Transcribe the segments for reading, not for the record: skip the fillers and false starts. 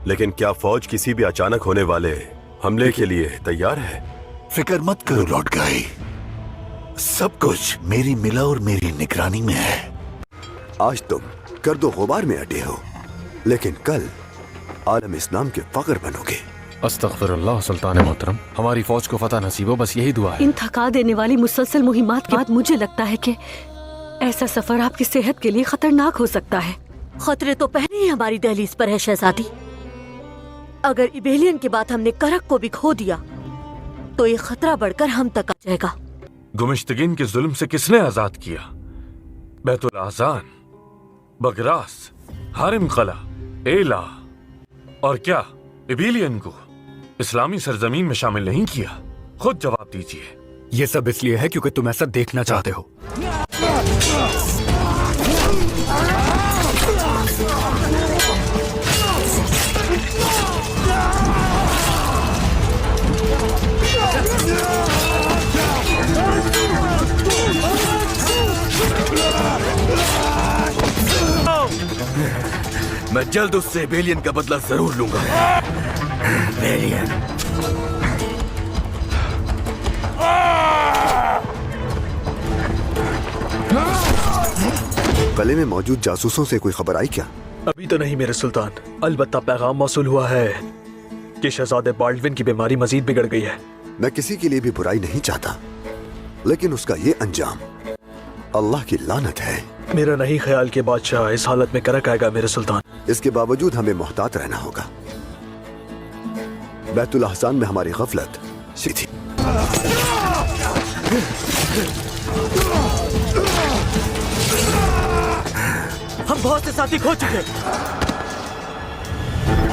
लेकिन क्या फौज किसी भी अचानक होने वाले हमले के लिए तैयार है? फिक्र मत करो लॉर्ड गाई, सब कुछ मेरी मिला और मेरी निगरानी में है। आज तुम गर्दो गुबार में अटे हो, लेकिन कल आलम इस्लाम के फख्र बनोगे। अस्तगफिरुल्लाह सुल्तान मोहतरम, हमारी फौज को फतह नसीब हो, बस यही दुआ है। इन थका देने वाली मुसलसल मुहिमात के बाद मुझे लगता है कि ऐसा सफर आपकी सेहत के लिए खतरनाक हो सकता है। खतरे तो पहले ही हमारी दहलीज पर है शहजादी। अगर इबेलियन के बाद हमने करक को भी खो दिया तो ये खतरा बढ़कर हम तक आ जाएगा। गुमिश्तगिन के जुल्म से किसने आजाद किया? बैतुल आज़ान, बगरास, हारिम कला, एला और क्या इबेलियन को इस्लामी सरजमीन में शामिल नहीं किया? खुद जवाब दीजिए। ये सब इसलिए है क्योंकि तुम ऐसा देखना चाहते हो। मैं जल्द उससे बेलियन का बदला जरूर लूंगा। बेलियन गले में मौजूद जासूसों से कोई खबर आई क्या? अभी तो नहीं मेरे सुल्तान, अलबत्ता पैगाम मौसूल हुआ है कि शहजादे बाल्डविन की बीमारी मजीद बिगड़ गई है। मैं किसी के लिए भी बुराई नहीं चाहता, लेकिन उसका ये अंजाम अल्लाह की लानत है। मेरा नहीं ख्याल कि बादशाह इस हालत में करक आएगा मेरे सुल्तान। इसके बावजूद हमें मोहतात रहना होगा। बैतुल अहसान में हमारी गफलत सीधी। हम बहुत से साथी खो चुके,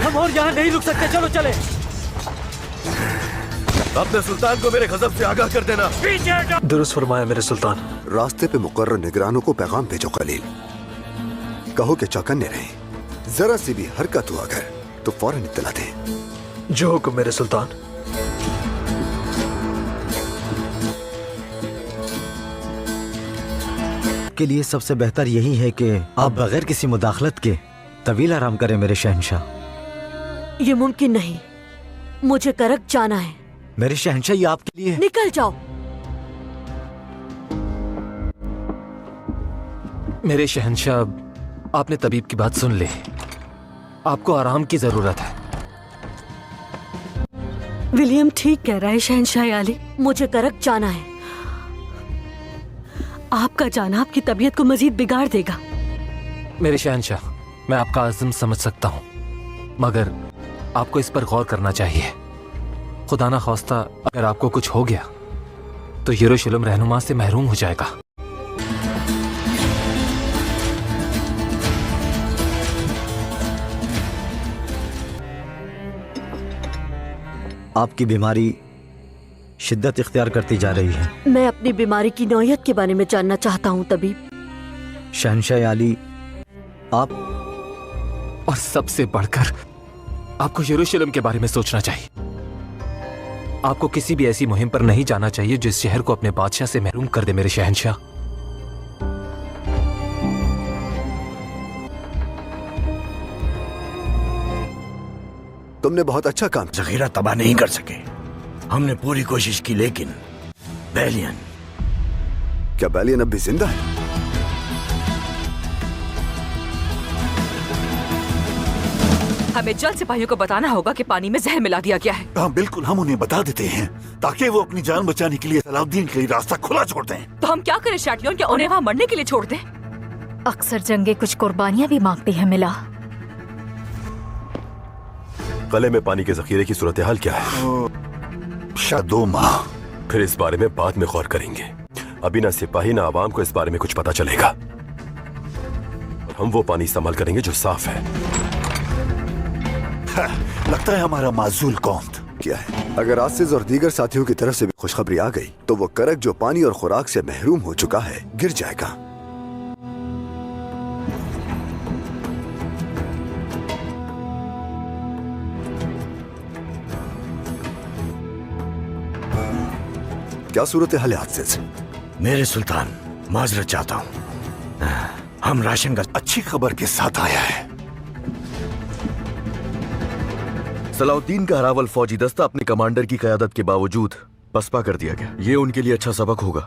हम और यहाँ नहीं रुक सकते। चलो चले। अपने सुल्तान को मेरे गजब से आगाह कर देना। दुरुस्त फरमाया मेरे सुल्तान। रास्ते पे मुकर्रर निगरानों को पैगाम भेजो खलील, कहो कि चौकन्ने रहें, जरा सी भी हरकत हो अगर तो फौरन इत्तला दें। जो हुक्म मेरे सुल्तान। के लिए सबसे बेहतर यही है कि आप बगैर किसी मुदाखलत के तवील आराम करें मेरे शहंशाह। ये मुमकिन नहीं, मुझे करक जाना है। मेरे शहंशाह, ये आपके लिए। निकल जाओ। मेरे शहंशाह, आपने तबीब की बात सुन ली, आपको आराम की जरूरत है। विलियम ठीक कह रहा है शहंशाह आली, मुझे करक जाना है। आपका जाना आपकी तबीयत को मजीद बिगाड़ देगा। मेरे शहंशाह, मैं आपका आज़म समझ सकता हूँ, मगर आपको इस पर गौर करना चाहिए। खुदा ना ख्वास्ता अगर आपको कुछ हो गया तो यरूशलेम रहनुमा से महरूम हो जाएगा। आपकी बीमारी शिद्दत इख्तियार करती जा रही है। मैं अपनी बीमारी की नौयत के बारे में जानना चाहता हूँ तबीब। शहंशाह आली, आप और सबसे बढ़कर आपको यरूशलेम के बारे में सोचना चाहिए। आपको किसी भी ऐसी मुहिम पर नहीं जाना चाहिए जो इस शहर को अपने बादशाह से महरूम कर दे मेरे शहंशाह। तुमने बहुत अच्छा काम। जखीरा तबाह नहीं कर सके, हमने पूरी कोशिश की, लेकिन बेलियन। क्या बेलियन अब भी जिंदा है? हमें जल्द सिपाहियों को बताना होगा कि पानी में जहर मिला दिया गया है। हाँ बिल्कुल, हम उन्हें बता देते हैं ताकि वो अपनी जान बचाने के लिए सलाउद्दीन के लिए रास्ता खुला छोड़ दें। तो हम क्या करें शैटलियन, क्या उन्हें वहाँ मरने के लिए छोड़ दें? अक्सर जंगे कुछ कुर्बानियां भी मांगती हैं मिला। गले में पानी के जखीरे की सूरत हाल क्या है? शायद 2 माह। फिर इस बारे में बाद में गौर करेंगे। अभी ना सिपाही ना आवाम को इस बारे में कुछ पता चलेगा। हम वो पानी इस्तेमाल करेंगे जो साफ है। लगता है हमारा माजूल कौंत क्या है? अगर आसिज और दीगर साथियों की तरफ से भी खुशखबरी आ गई तो वो करक जो पानी और खुराक से महरूम हो चुका है गिर जाएगा। क्या सूरत हाल है आसिज? मेरे सुल्तान, माजरत चाहता हूँ, हम राशन का अच्छी खबर के साथ आया है। सलाउद्दीन का हरावल फौजी दस्ता अपने कमांडर की क़यादत के बावजूद पसपा कर दिया गया। ये उनके लिए अच्छा सबक होगा।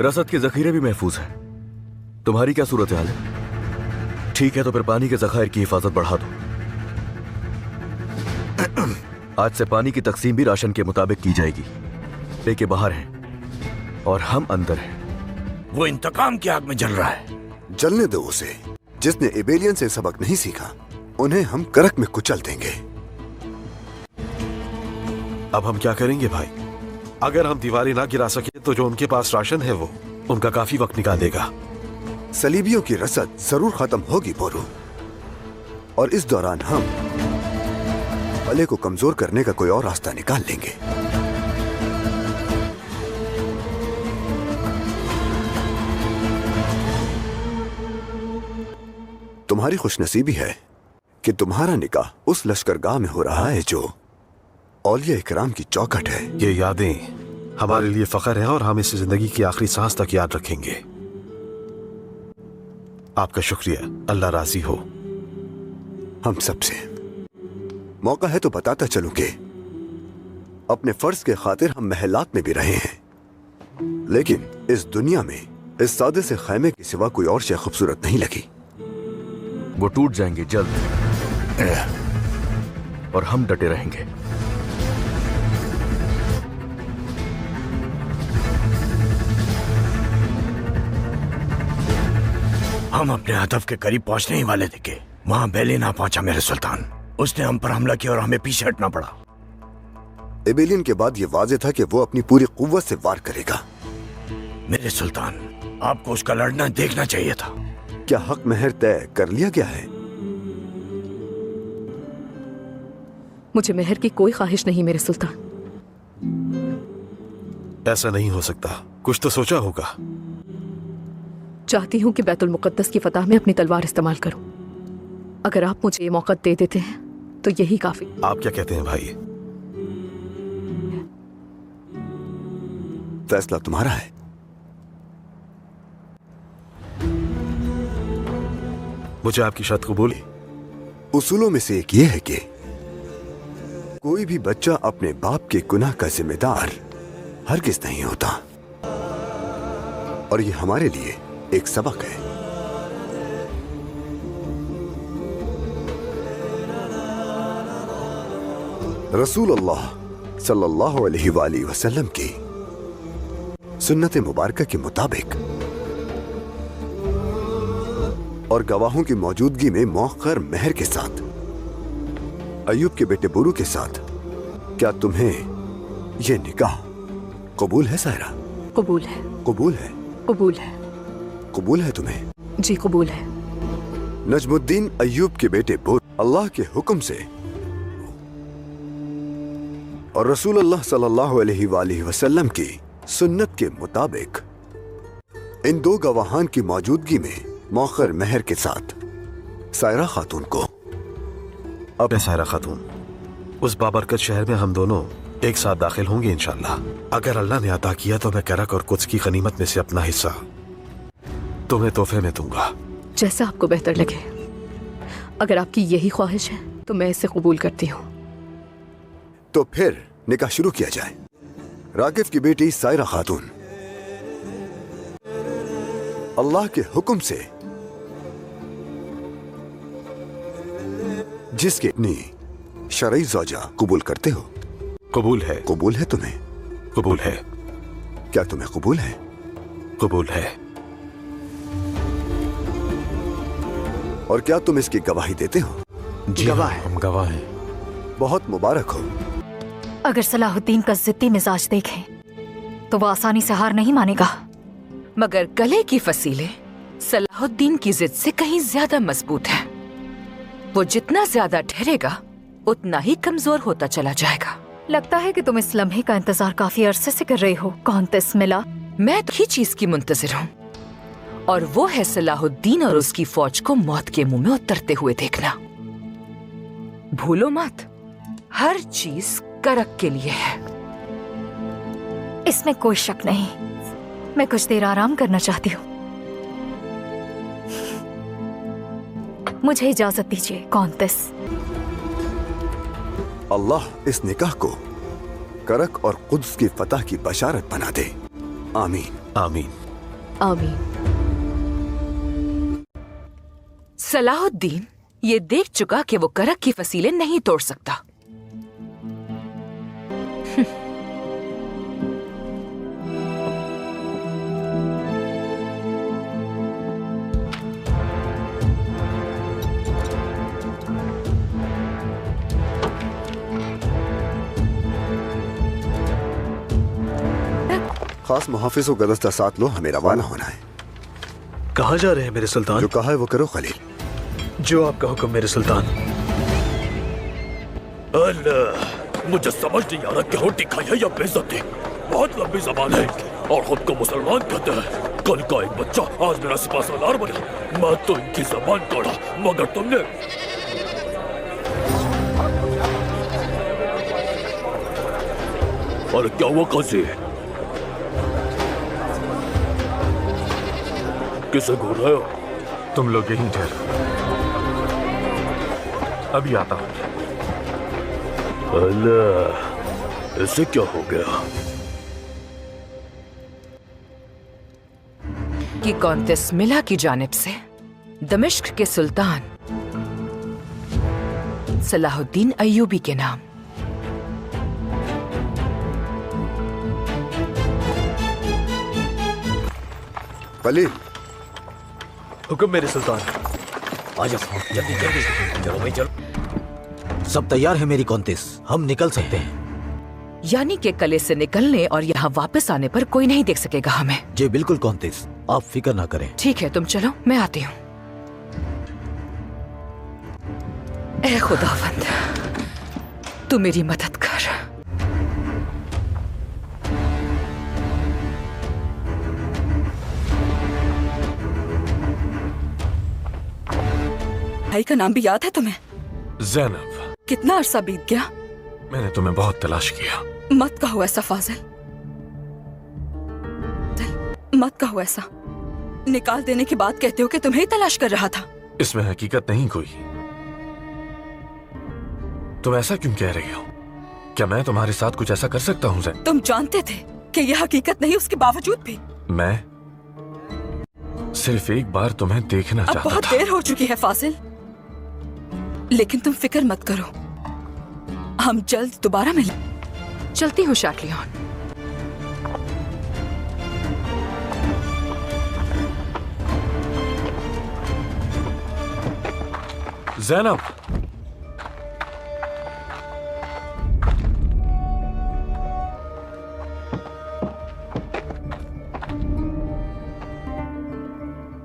रसद के जखीरे भी महफूज हैं। तुम्हारी क्या सूरत हाल है? ठीक है, तो फिर पानी के जखायर की हिफाजत बढ़ा दो। आज से पानी की तकसीम भी राशन के मुताबिक की जाएगी। लेके बाहर हैं और हम अंदर हैं। वो इंतकाम की आग में जल रहा है। जलने दो उसे। जिसने इबेलियन से सबक नहीं सीखा उन्हें हम करक में कुचल देंगे। अब हम क्या करेंगे भाई? अगर हम दीवारें ना गिरा सके तो जो उनके पास राशन है वो उनका काफी वक्त निकाल देगा। सलीबियों की रसद जरूर खत्म होगी बोरू, और इस दौरान हम बले को कमजोर करने का कोई और रास्ता निकाल लेंगे। तुम्हारी खुशनसीबी है कि तुम्हारा निकाह उस लश्करगाह में हो रहा है जो औलिया इकराम की चौखट है। ये यादें हमारे लिए फख्र है और हम इसे जिंदगी की आखिरी सांस तक याद रखेंगे। आपका शुक्रिया, अल्लाह राजी हो। हम सबसे मौका है तो बताता चलूं कि अपने फर्ज के खातिर हम महलात में भी रहे हैं, लेकिन इस दुनिया में इस सादे से खैमे के सिवा कोई और शय खूबसूरत नहीं लगी। वो टूट जाएंगे जल्द और हम डटे रहेंगे। हम अपने हदफ के करीब पहुंचने ही वाले थे कि वहां बेली ना पहुंचा मेरे सुल्तान। उसने हम पर हमला किया और हमें पीछे हटना पड़ा। एबेलियन के बाद यह वाज़ेह था कि वो अपनी पूरी कुव्वत से वार करेगा। मेरे सुल्तान, आपको उसका लड़ना देखना चाहिए था। क्या हक महर तय कर लिया गया है? मुझे मेहर की कोई ख्वाहिश नहीं मेरे सुल्तान। ऐसा नहीं हो सकता, कुछ तो सोचा होगा। चाहती हूँ कि बैतुल मुकद्दस की फतह में अपनी तलवार इस्तेमाल करूं। अगर आप मुझे ये मौका दे देते हैं तो यही काफी। आप क्या कहते हैं भाई? फैसला तुम्हारा है। मुझे आपकी शर्त कबूल है। उसूलों में से एक ये है कि कोई भी बच्चा अपने बाप के गुनाह का जिम्मेदार हरगिज नहीं होता, और ये हमारे लिए एक सबक है। रसूल अल्लाह सल्लल्लाहु अलैहि वसल्लम की सुन्नत मुबारका के मुताबिक और गवाहों की मौजूदगी में मौखर महर के साथ अय्यूब के बेटे बुरू के साथ क्या तुम्हें यह निकाह कबूल है सायरा? कबूल है। कबूल है? कबूल है। कबूल है तुम्हें? जी कबूल है। नजमुद्दीन अय्यूब के बेटे बुर अल्लाह के हुक्म से और रसूल अल्लाह सल्लल्लाहु अलैहि वसल्लम की सुन्नत के मुताबिक इन दो गवाहान की मौजूदगी में मौखर महर के साथ सायरा खातून को अब सायरा खातून, उस बाबरकत शहर में हम दोनों एक साथ दाखिल होंगे इंशाल्लाह। अगर अल्लाह ने अता किया तो मैं करक और कुछ की गनीमत में से अपना हिस्सा तुम्हें तोहफे में दूंगा। जैसा आपको बेहतर लगे। अगर आपकी यही ख्वाहिश है तो मैं इसे कबूल करती हूँ। तो फिर निकाह शुरू किया जाए। रागिब की बेटी सायरा खातून अल्लाह के हुक्म से जिसके अपनी शरई ज़ौजा कबूल करते हो। कबूल है। कबूल है तुम्हें? कबूल है। क्या तुम्हें कबूल है? कबूल है। और क्या तुम इसकी गवाही देते हो? जी गवाह है। हम गवाह हैं। बहुत मुबारक हो। अगर सलाहुद्दीन का जिद्दी मिजाज देखें तो वो आसानी से हार नहीं मानेगा, मगर गले की फसीलें सलाहुद्दीन की जिद से कहीं ज्यादा मजबूत है। वो जितना ज्यादा ठहरेगा उतना ही कमजोर होता चला जाएगा। लगता है कि तुम इस लम्हे का इंतजार काफी अरसे से कर रहे हो। कौन मिला? मैं तो ही चीज की मुंतजिर हूँ, और वो है सलाहुद्दीन और उसकी फौज को मौत के मुंह में उतरते हुए देखना। भूलो मत, हर चीज करक के लिए है। इसमें कोई शक नहीं। मैं कुछ देर आराम करना चाहती हूँ। मुझे इजाजत दीजिए कौंतेस। अल्लाह इस निकाह को करक और कुद्स की फतह की बशारत बना दे। आमीन आमीन आमीन। सलाहुद्दीन ये देख चुका कि वो करक की फसीलें नहीं तोड़ सकता। खास मुहाफिज को गदस्ता साथ लो, हमें रवाना होना है। कहाँ जा रहे हैं मेरे सुल्तान? जो कहा है वो करो खलील। जो आपका हुक्म मेरे सुल्तान। अल्लाह, मुझे समझ नहीं आ रहा क्या रोटी खाई है या बेइज्जती। बहुत लंबी जबान है और खुद को मुसलमान कहते हैं। कल का एक बच्चा आज मेरा सिपा सालार बना। मैं तो इनकी जबान काटा, मगर तुमने और क्या हुआ? काजी किसे घूर रहे हो? तुम लोग यहीं ठहरो, अभी आता हूं। अल्लाह, इसे क्या हो गया? कि कॉन्तेस मिला की जानिब से दमिश्क के सुल्तान सलाहुद्दीन अय्यूबी के नाम। खलील। हुक्म मेरे सुल्तान। आ जाओ जल्दी जल्दी। चलो भाई चलो। सब तैयार है मेरी कॉन्तेस, हम निकल सकते हैं। यानी के कले से निकलने और यहाँ वापस आने पर कोई नहीं देख सकेगा हमें। जी बिल्कुल कॉन्तेस, आप फिक्र ना करें। ठीक है, तुम चलो, मैं आती हूँ। ए खुदावंद, तू मेरी मदद कर। भाई का नाम भी याद है तुम्हें? ज़ैनब। कितना अरसा बीत गया। मैंने तुम्हें बहुत तलाश किया। मत कहो ऐसा फाजिल, मत कहो ऐसा। निकाल देने की बात कहते हो कि तुम्हें ही तलाश कर रहा था। इसमें हकीकत नहीं कोई। तुम ऐसा क्यों कह रही हो? क्या मैं तुम्हारे साथ कुछ ऐसा कर सकता हूँ ज़ैनब? तुम जानते थे कि यह हकीकत नहीं, उसके बावजूद भी। मैं सिर्फ एक बार तुम्हें देखना अब चाहता बहुत था। देर हो चुकी है फाजिल, लेकिन तुम फिक्र मत करो, हम जल्द दोबारा मिलें। चलती हूँ शाटलियन। ज़ैनब,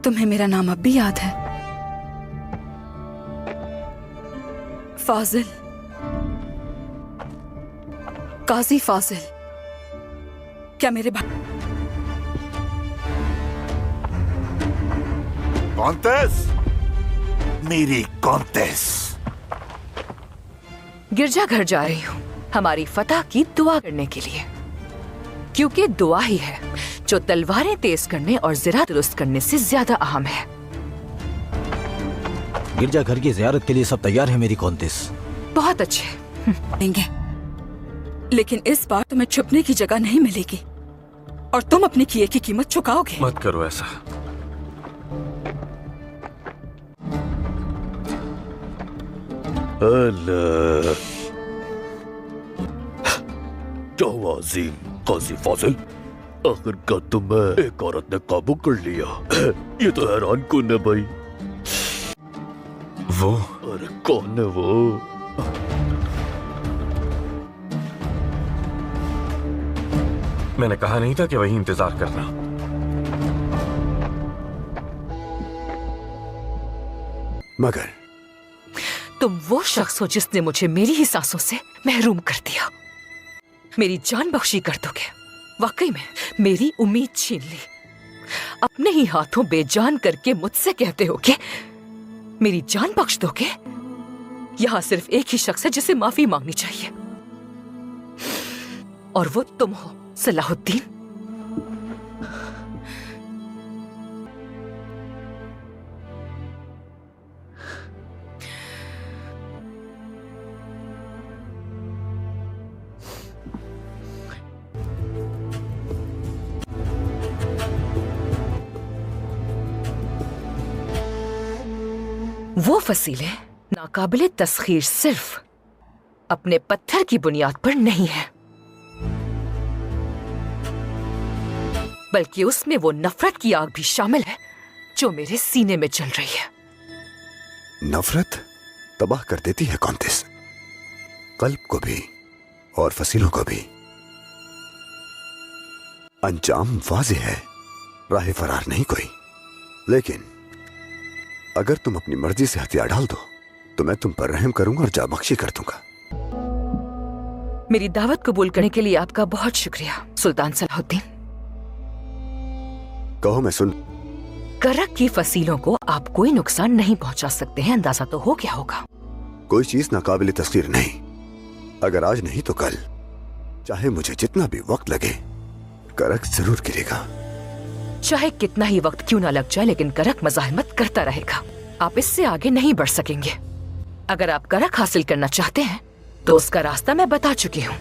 तुम्हें मेरा नाम अब भी याद है? फाजिल, काजी फाजिल। क्या मेरे भाई? कॉन्तेस, मेरी कॉन्तेस। गिरजाघर जा रही हूँ हमारी फतह की दुआ करने के लिए, क्योंकि दुआ ही है जो तलवारें तेज करने और ज़रा दुरुस्त करने से ज्यादा अहम है। गिरजाघर की जियारत के लिए सब तैयार है मेरी कॉन्तेस। बहुत अच्छे। देंगे, लेकिन इस बार तुम्हें छुपने की जगह नहीं मिलेगी और तुम अपने किए की कीमत चुकाओगे। मत करो ऐसा। अल्लाह, क्या हुआ अजीम काजी फाजिल? आखिरकार तुम्हें एक औरत ने काबू कर लिया। ये तो हैरान कौन है भाई? वो? अरे कौन है वो? मैंने कहा नहीं था कि वही इंतजार करना। मगर तुम वो शख्स हो जिसने मुझे मेरी ही सांसों से महरूम कर दिया। मेरी जान बख्शी कर दोगे? वाकई में मेरी उम्मीद छीन ली। अपने ही हाथों बेजान करके मुझसे कहते हो कि मेरी जान बख्श दोगे? यहां सिर्फ एक ही शख्स है जिसे माफी मांगनी चाहिए, और वो तुम हो सलाहुद्दीन। वो फसीलें नाकाबिले तस्खीर सिर्फ अपने पत्थर की बुनियाद पर नहीं है, बल्कि उसमें वो नफरत की आग भी शामिल है जो मेरे सीने में जल रही है। नफरत तबाह कर देती है कॉन्टेस, कल्ब को भी और फसीलों को भी। अंजाम वाज़ेह है, राह फरार नहीं कोई। लेकिन अगर तुम अपनी मर्जी से हथियार डाल दो तो मैं तुम पर रहम करूंगा और जाबख्शी कर दूंगा। मेरी दावत कबूल करने के लिए आपका बहुत शुक्रिया सुल्तान सलाहुद्दीन। कहो, मैं सुन। करक की फसीलों को आप कोई नुकसान नहीं पहुंचा सकते हैं, अंदाजा तो हो क्या होगा। कोई चीज नाकाबिले तस्खीर नहीं। अगर आज नहीं तो कल, चाहे मुझे जितना भी वक्त लगे, करक जरूर गिरेगा। चाहे कितना ही वक्त क्यों ना लग जाए, लेकिन करक मज़ाहमत करता रहेगा। आप इससे आगे नहीं बढ़ सकेंगे। अगर आप करक हासिल करना चाहते हैं तो उसका रास्ता मैं बता चुकी हूँ,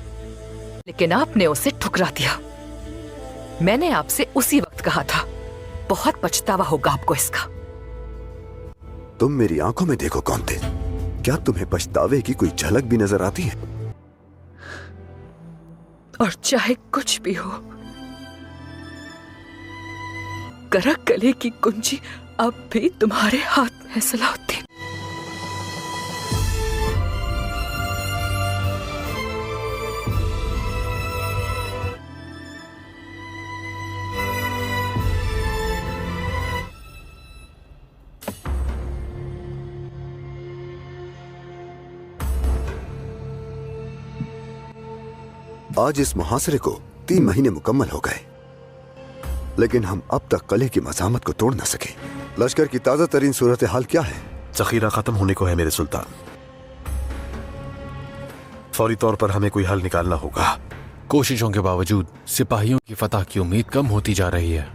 लेकिन आपने उसे ठुकरा दिया। मैंने आपसे उसी वक्त कहा था, बहुत पछतावा होगा आपको इसका। तुम मेरी आंखों में देखो कौनते, क्या तुम्हें पछतावे की कोई झलक भी नजर आती है? और चाहे कुछ भी हो, करक गले की कुंजी अब भी तुम्हारे हाथ में है सलाहुद्दीन। आज इस मुहासरे को 3 महीने मुकम्मल हो गए, लेकिन हम अब तक कले की मज़ामत को तोड़ न सके। लश्कर की ताज़ा तरीन सूरत हाल क्या है? जखीरा खत्म होने को है मेरे सुल्तान। फौरी तौर पर हमें कोई हल निकालना होगा। कोशिशों के बावजूद सिपाहियों की फतह की उम्मीद कम होती जा रही है।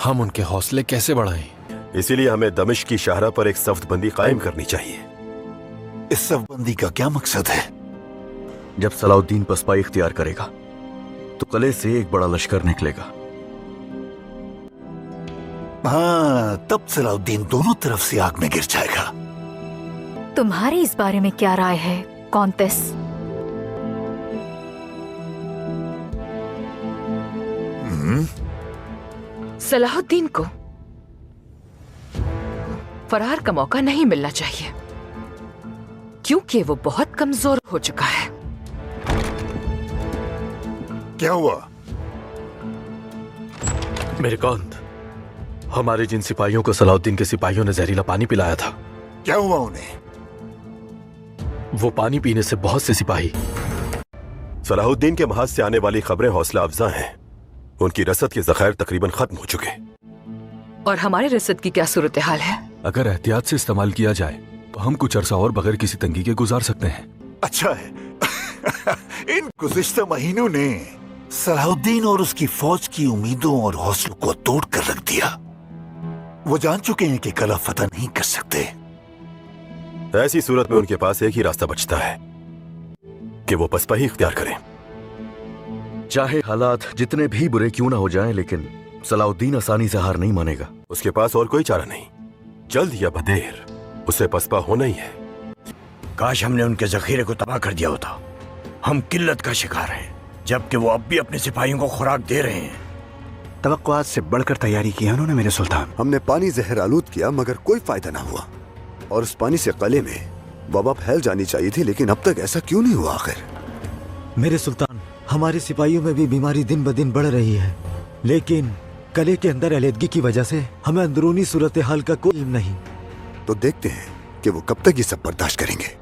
हम उनके हौसले कैसे बढ़ाएं? इसीलिए हमें दमिश्क की शाहरा पर एक सफ्तबंदी कायम करनी चाहिए। इस सफ्तबंदी का क्या मकसद है? जब सलाहुद्दीन पसपाई इख्तियार करेगा तो कले से एक बड़ा लश्कर निकलेगा। हाँ, तब सलाहुद्दीन दोनों तरफ से आग में गिर जाएगा। तुम्हारी इस बारे में क्या राय है कॉन्तेस? सलाहुद्दीन को फरार का मौका नहीं मिलना चाहिए, क्योंकि वो बहुत कमजोर हो चुका है। क्या हुआ? मेरे कांत, हमारे जिन सिपाहियों को सलाहुद्दीन के सिपाहियों ने जहरीला पानी पिलाया था, क्या हुआ उन्हें? वो पानी पीने से बहुत से सिपाही। सलाहुद्दीन के महाज से आने वाली खबरें हौसला अफजा हैं। उनकी रसद के जखायर तकरीबन खत्म हो चुके। और हमारे रसद की क्या सूरत हाल है? अगर एहतियात से इस्तेमाल किया जाए तो हम कुछ अरसा और बगैर किसी तंगी के गुजार सकते हैं। अच्छा है। इन गुज़िश्ता महीनों ने सलाहुद्दीन और उसकी फौज की उम्मीदों और हौसलों को तोड़ कर रख दिया। वो जान चुके हैं कि कला फतह नहीं कर सकते। ऐसी सूरत में उनके पास एक ही रास्ता बचता है कि वो पसपाही इख्तियार करें। चाहे हालात जितने भी बुरे क्यों ना हो जाएं, लेकिन सलाहुद्दीन आसानी से हार नहीं मानेगा। उसके पास और कोई चारा नहीं। जल्द या बदेर उसे पसपा होना ही है। काश हमने उनके जखीरे को तबाह कर दिया होता। हम किल्लत का शिकार हैं, जबकि वो अब भी अपने सिपाहियों को खुराक दे रहे हैं। तवक्कुआत से बढ़कर तैयारी की उन्होंने मेरे सुल्तान। हमने पानी जहर आलूद किया, मगर कोई फायदा ना हुआ। और उस पानी से कले में वबा फैल जानी चाहिए थी, लेकिन अब तक ऐसा क्यों नहीं हुआ आखिर? मेरे सुल्तान, हमारे सिपाहियों में भी बीमारी दिन ब दिन बढ़ रही है, लेकिन कले के अंदर अलहदगी की वजह से हमें अंदरूनी सूरत हाल का कोई इल्म नहीं। तो देखते हैं कि वो कब तक ये सब बर्दाश्त करेंगे।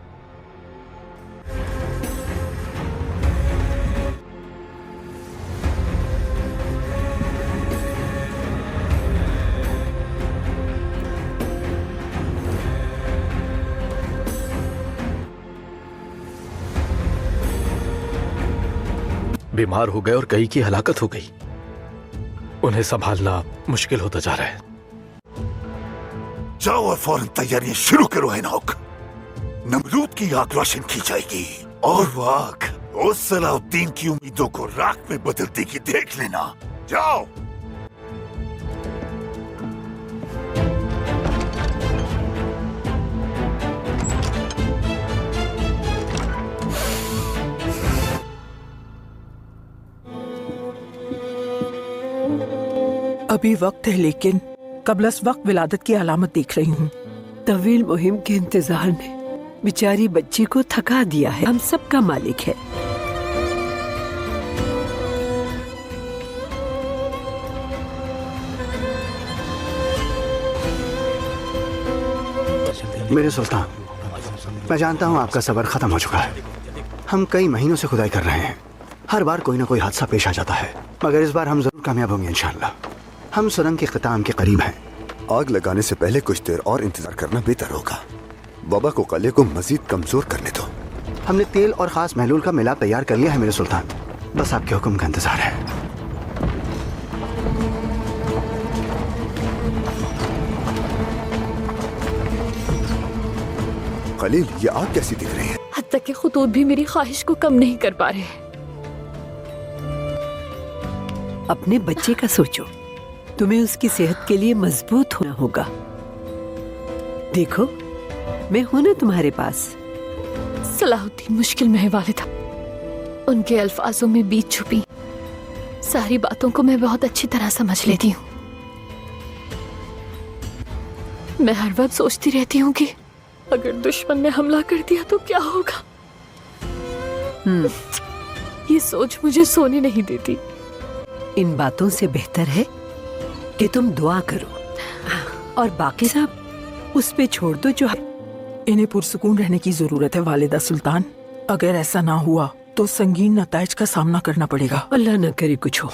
बीमार हो गए और कई की हलाकत हो गई। उन्हें संभालना मुश्किल होता जा रहा है। जाओ और फौरन तैयारियां शुरू करो हेनोक। नमरूद की आग रोशन की जाएगी और वो आग उस सलाहुद्दीन की उम्मीदों को राख में बदल देगी। देख लेना। जाओ। अभी वक्त है, लेकिन कबलस वक्त विलादत की अलामत देख रही हूँ। तवील मुहिम के इंतजार ने बेचारी बच्ची को थका दिया है। हम सबका मालिक है। मेरे सुल्तान, मैं जानता हूँ आपका सब्र खत्म हो चुका है। हम कई महीनों से खुदाई कर रहे हैं, हर बार कोई ना कोई हादसा पेश आ जाता है, मगर इस बार हम जरूर कामयाब होंगे इंशाअल्लाह। हम सुरंग के ख़िताम के करीब हैं। आग लगाने से पहले कुछ देर और इंतजार करना बेहतर होगा। बाबा को कले को मजीद कमजोर करने दो। हमने तेल और खास महलूल का मिलाप तैयार कर लिया है मेरे सुल्तान, बस आपके हुक्म का इंतजार है। खलील, ये आग कैसी दिख रही है? हत्ता के खुतूत भी मेरी ख्वाहिश को कम नहीं कर पा रहे। अपने बच्चे का सोचो, तुम्हें उसकी सेहत के लिए मजबूत होना होगा। देखो, मैं हूं ना तुम्हारे पास। सलाहुद्दीन मुश्किल में है वालिदा। उनके अल्फाजों में बीच छुपी सारी बातों को मैं बहुत अच्छी तरह समझ लेती हूँ। मैं हर वक्त सोचती रहती हूँ कि अगर दुश्मन ने हमला कर दिया तो क्या होगा। ये सोच मुझे सोने नहीं देती। इन बातों से बेहतर है कि तुम दुआ करो और बाकी सब उस पे छोड़ दो जो इन्हें पुरसुकून रहने की जरूरत है वालिदा सुल्तान। अगर ऐसा ना हुआ तो संगीन नताइज का सामना करना पड़ेगा। अल्लाह न करे कुछ हो।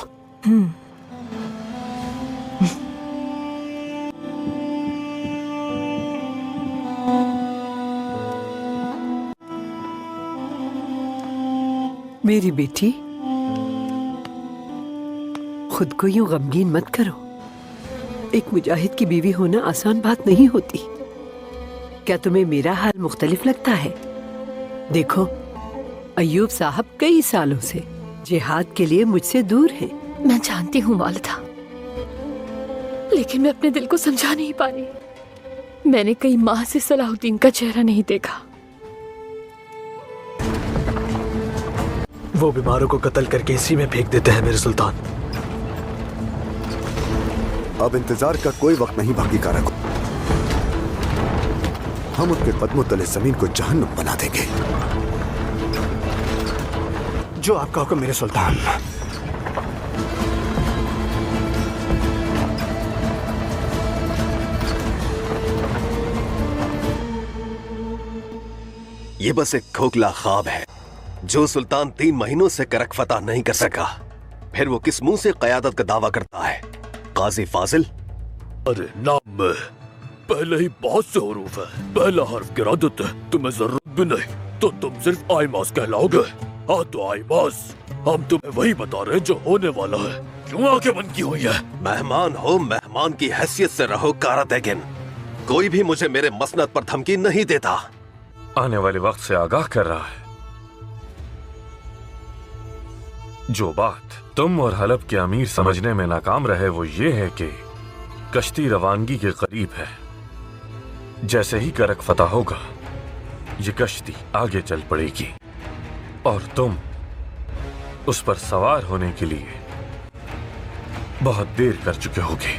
मेरी बेटी, खुद को यूं गमगीन मत करो। एक मुजाहिद की बीवी होना आसान बात नहीं होती। क्या तुम्हें मेरा हाल मुख्तलिफ लगता है? देखो, अय्यूब साहब कई सालों से जिहाद के लिए मुझसे दूर हैं। मैं जानती हूँ वालिदा, लेकिन मैं अपने दिल को समझा नहीं पा रही। मैंने कई माह से सलाहुद्दीन का चेहरा नहीं देखा। वो बीमारों को कत्ल करके इसी में फेंक देते हैं मेरे सुल्तान। अब इंतजार का कोई वक्त नहीं बाकी कारक। हम उनके कदमों तले जमीन को जहन्नुम बना देंगे। जो आपका हुक्म मेरे सुल्तान। ये बस एक खोखला ख्वाब है जो सुल्तान 3 महीनों से करक फतह नहीं कर सका। फिर वो किस मुंह से क़यादत का दावा करता है? काजी फाजिल? अरे नाम में पहले ही बहुत से हरूफ है। पहला हर्फ क़यादत है, तुम्हें जरूरत भी नहीं तो तुम सिर्फ आइमास कहलाओगे। हाँ तो आइमास, हम तुम्हें वही बता रहे हैं जो होने वाला है। क्यों आंखें बंद की हुई है? मेहमान हो, मेहमान की हैसियत से रहो कारातेगिन। कोई भी मुझे मेरे मसनद पर धमकी नहीं देता। आने वाले वक्त से आगाह कर रहा है। जो बात तुम और हलब के अमीर समझने में नाकाम रहे वो ये है कि कश्ती रवानगी के करीब है। जैसे ही करक फतह होगा ये कश्ती आगे चल पड़ेगी और तुम उस पर सवार होने के लिए बहुत देर कर चुके होगे।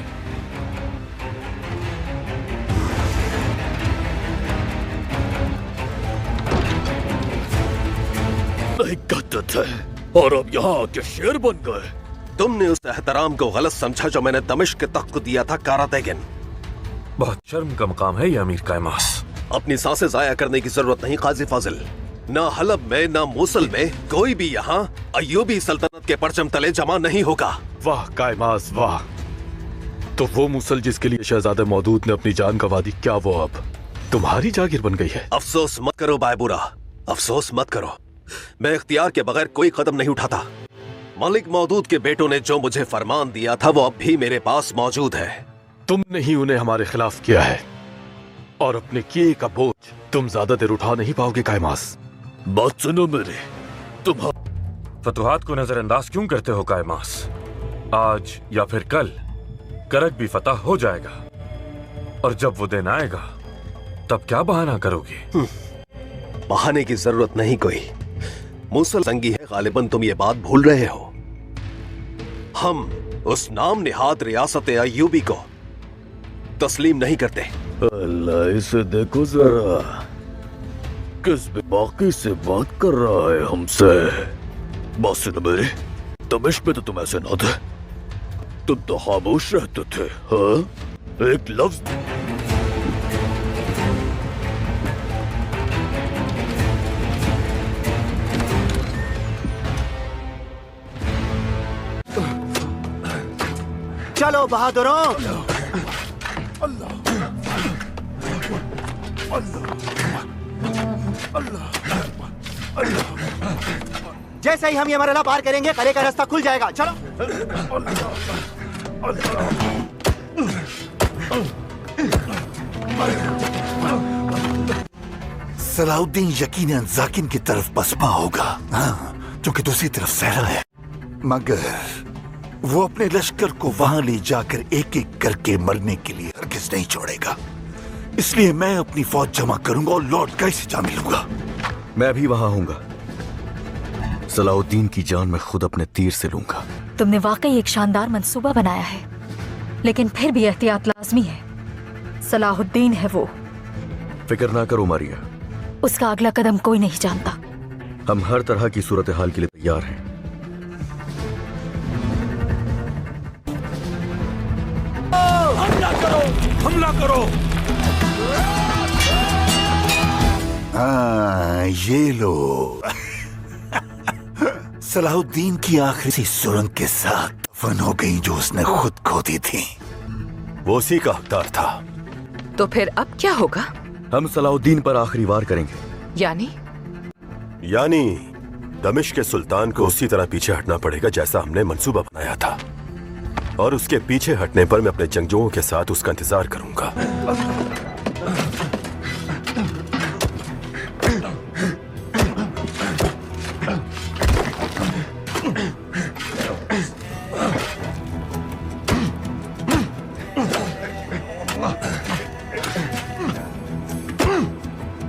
नहीं कहते थे और अब यहाँ आके शेर बन गए। तुमने उस एहतराम को गलत समझा जो मैंने दमिश्क के तख्त को दिया था कारातेगिन। बहुत शर्म का मकाम है ये अमीर कायमास। अपनी सांसें जाया करने की जरूरत नहीं काजी फाजिल। ना हलब में ना मूसल में कोई भी यहाँ अय्यूबी सल्तनत के परचम तले जमा नहीं होगा। वाह कायमास वाह। तो वो मुसल जिसके लिए शहजादे मौदूद ने अपनी जान गंवा दी, क्या वो अब तुम्हारी जागीर बन गई है? अफसोस मत करो बायबुरा, अफसोस मत करो। मैं इख्तियार के बगैर कोई कदम नहीं उठाता। मलिक मौदूद के बेटों ने जो मुझे फरमान दिया था वो अब भी मेरे पास मौजूद है। तुमने ही उन्हें हमारे खिलाफ किया है और अपने किए का बोझ तुम ज्यादा देर उठा नहीं पाओगे कायमास। बात सुनो मेरी, तुम फतुहात को नजरअंदाज क्यों करते हो कायमास? आज या फिर कल करक भी फतह हो जाएगा और जब वो दिन आएगा तब क्या बहाना करोगे? बहाने की जरूरत नहीं कोई। मूसल संगी है, गालिबन तुम ये बात भूल रहे हो। हम उस नाम निहाद रियासत अय्यूबी को तस्लीम नहीं करते। अल्लाह, इसे देखो जरा, किस बेबाकी से बात कर रहा है हमसे। बात सुनो मेरी, दमिश्क में तो तुम ऐसे ना थे, तुम तो खामोश रहते थे। हाँ, एक लफ्ज चलो बहादुरों, जैसे ही हम ये मरहला पार करेंगे कले का रास्ता खुल जाएगा। चलो। सलाहुद्दीन यकीनन जाकिन की तरफ पसपा होगा, हाँ, क्योंकि दूसरी तरफ सहरा है। मगर वो अपने लश्कर को वहां ले जाकर एक एक करके मरने के लिए हरगिज नहीं छोड़ेगा। इसलिए मैं अपनी फौज जमा करूंगा और लॉर्ड गाय से जा मिलूंगा। मैं भी वहां हूंगा। सलाहुद्दीन की जान मैं खुद अपने तीर से लूंगा। तुमने वाकई एक शानदार मंसूबा बनाया है, लेकिन फिर भी एहतियात लाजमी है। सलाहुद्दीन है वो। फिक्र ना करो मारिया, उसका अगला कदम कोई नहीं जानता। हम हर तरह की सूरत हाल के लिए तैयार हैं। हमला करो, हमला करो। हाँ, ये लो। सलाहुद्दीन की आखिरी सुरंग के साथ दफन हो गई जो उसने खुद खोदी थी। वो उसी का हकदार था। तो फिर अब क्या होगा? हम सलाहुद्दीन पर आखिरी वार करेंगे। यानी दमिश्क के सुल्तान को उसी तरह पीछे हटना पड़ेगा जैसा हमने मंसूबा बनाया था, और उसके पीछे हटने पर मैं अपने जंगजुओं के साथ उसका इंतजार करूंगा।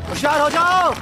होशियार हो जाओ।